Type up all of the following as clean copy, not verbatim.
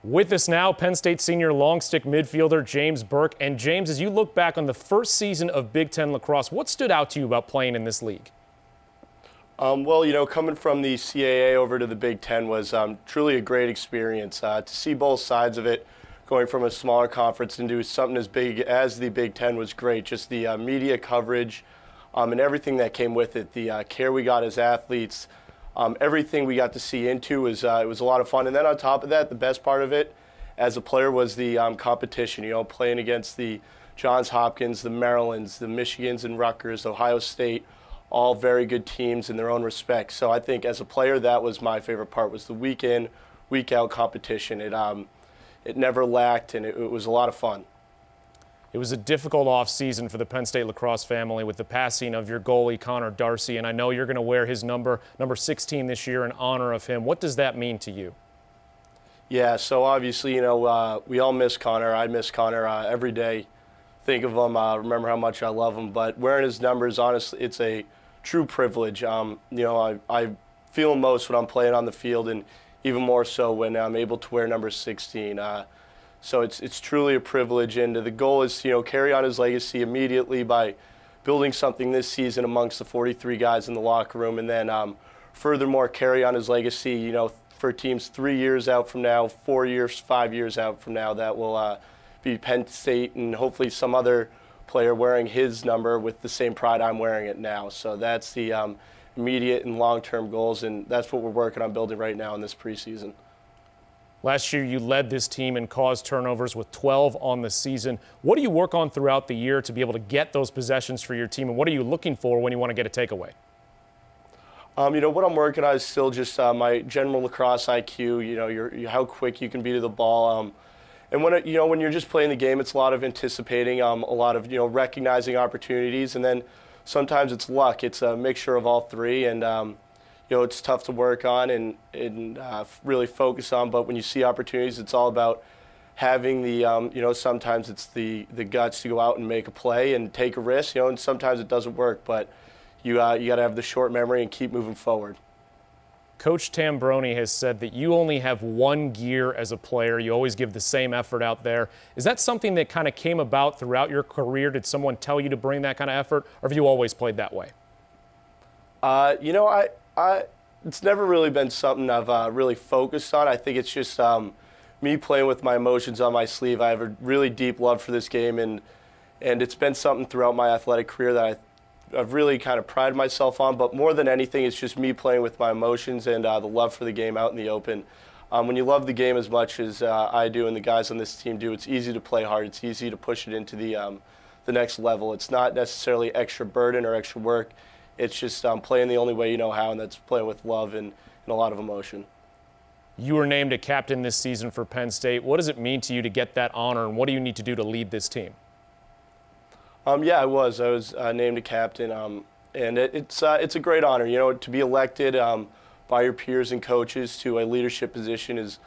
With us now, Penn State senior long stick midfielder James Burke. And James, as you look back on the first season of Big Ten lacrosse, what stood out to you about playing in this league? Well, coming from the CAA over to the Big Ten was truly a great experience. To see both sides of it, going from a smaller conference into something as big as the Big Ten was great. Just the media coverage and everything that came with it, the care we got as athletes, everything we got to see into was it was a lot of fun. And then on top of that, the best part of it as a player was the competition, playing against the Johns Hopkins, the Marylands, the Michigans and Rutgers, Ohio State, all very good teams in their own respect. So I think as a player, that was my favorite part, was the week in, week out competition. It never lacked, and it was a lot of fun. It was a difficult off-season for the Penn State lacrosse family with the passing of your goalie, Connor Darcy, and I know you're going to wear his number 16 this year in honor of him. What does that mean to you? Yeah, so obviously, we all miss Connor. I miss Connor every day. Think of him, remember how much I love him. But wearing his numbers, honestly, it's a true privilege. I feel most when I'm playing on the field, and even more so when I'm able to wear number 16. So it's truly a privilege, and the goal is to carry on his legacy immediately by building something this season amongst the 43 guys in the locker room, and then furthermore carry on his legacy, for teams 3 years out from now, 4 years, 5 years out from now, that will be Penn State and hopefully some other player wearing his number with the same pride I'm wearing it now. So that's the immediate and long-term goals, and that's what we're working on building right now in this preseason. Last year, you led this team in caused turnovers with 12 on the season. What do you work on throughout the year to be able to get those possessions for your team, and what are you looking for when you want to get a takeaway? What I'm working on is still just my general lacrosse IQ, how quick you can be to the ball. And when you're just playing the game, it's a lot of anticipating, a lot of recognizing opportunities, and then sometimes it's luck. It's a mixture of all three, and it's tough to work on and really focus on. But when you see opportunities, it's all about having the sometimes it's the guts to go out and make a play and take a risk, and sometimes it doesn't work. But you got to have the short memory and keep moving forward. Coach Tambroni has said that you only have one gear as a player. You always give the same effort out there. Is that something that kind of came about throughout your career? Did someone tell you to bring that kind of effort, or have you always played that way? It's never really been something I've really focused on. I think it's just me playing with my emotions on my sleeve. I have a really deep love for this game, and it's been something throughout my athletic career that I've really kind of prided myself on. But more than anything, it's just me playing with my emotions and the love for the game out in the open. When you love the game as much as I do and the guys on this team do, it's easy to play hard. It's easy to push it into the next level. It's not necessarily extra burden or extra work. It's just playing the only way you know how, and that's playing with love and a lot of emotion. You were named a captain this season for Penn State. What does it mean to you to get that honor, and what do you need to do to lead this team? Yeah, I was named a captain, and it's a great honor. To be elected by your peers and coaches to a leadership position is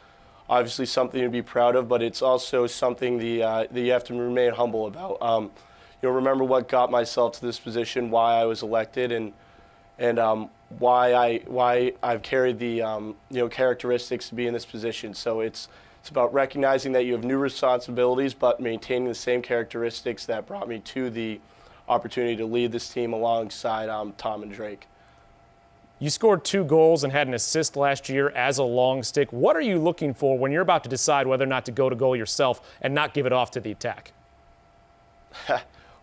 obviously something to be proud of, but it's also something that you have to remain humble about. Remember what got myself to this position, why I was elected, and why I've carried the characteristics to be in this position. So it's about recognizing that you have new responsibilities, but maintaining the same characteristics that brought me to the opportunity to lead this team alongside Tom and Drake. You scored 2 goals and had an assist last year as a long stick. What are you looking for when you're about to decide whether or not to go to goal yourself and not give it off to the attack?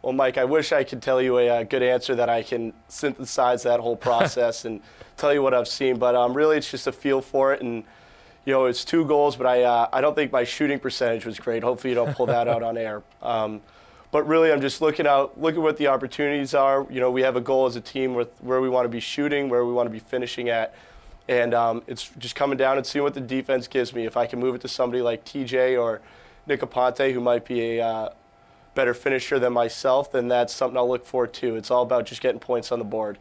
Well, Mike, I wish I could tell you a good answer that I can synthesize that whole process and tell you what I've seen, but really it's just a feel for it. And it's 2 goals, but I don't think my shooting percentage was great. Hopefully you don't pull that out on air. But really I'm just looking what the opportunities are. We have a goal as a team with where we want to be shooting, where we want to be finishing at. And it's just coming down and seeing what the defense gives me. If I can move it to somebody like TJ or Nick Aponte, who might be a better finisher than myself, then that's something I'll look forward to. It's all about just getting points on the board.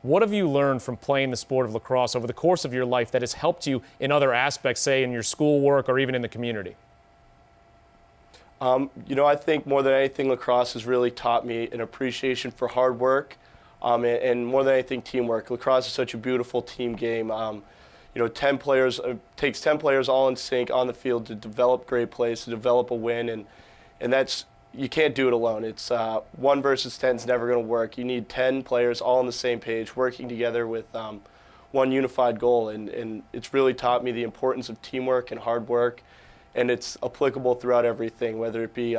What have you learned from playing the sport of lacrosse over the course of your life that has helped you in other aspects, say in your schoolwork or even in the community? I think more than anything, lacrosse has really taught me an appreciation for hard work and more than anything, teamwork. Lacrosse is such a beautiful team game. 10 players takes 10 players all in sync on the field to develop great plays, to develop a win, and that's you can't do it alone. It's 1 versus 10 is never going to work. You need 10 players all on the same page, working together with one unified goal, and it's really taught me the importance of teamwork and hard work, and it's applicable throughout everything, whether it be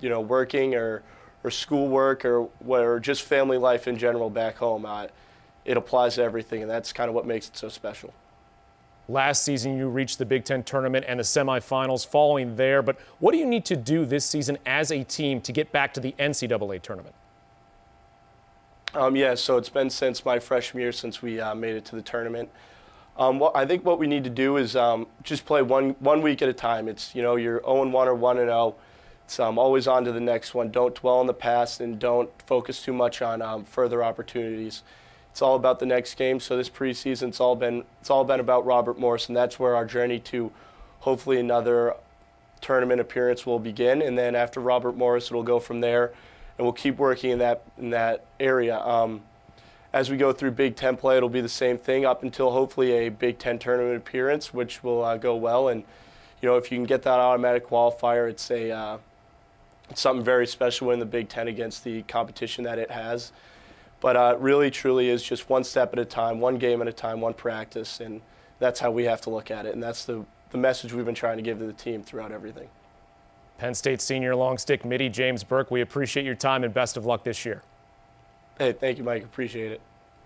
working or schoolwork or just family life in general back home. It applies to everything, and that's kind of what makes it so special. Last season, you reached the Big Ten tournament and the semifinals following there, but what do you need to do this season as a team to get back to the NCAA tournament? So it's been since my freshman year since we made it to the tournament. I think what we need to do is just play one week at a time. It's, you're 0-1 or 1-0. It's always on to the next one. Don't dwell on the past and don't focus too much on further opportunities. It's all about the next game. So this preseason, it's all been about Robert Morris, and that's where our journey to hopefully another tournament appearance will begin. And then after Robert Morris, it'll go from there, and we'll keep working in that area. As we go through Big Ten play, it'll be the same thing up until hopefully a Big Ten tournament appearance, which will go well. And if you can get that automatic qualifier, it's something very special in the Big Ten against the competition that it has. But really, truly is just one step at a time, one game at a time, one practice, and that's how we have to look at it. And that's the message we've been trying to give to the team throughout everything. Penn State senior long stick midi James Burke, we appreciate your time and best of luck this year. Hey, thank you, Mike. Appreciate it.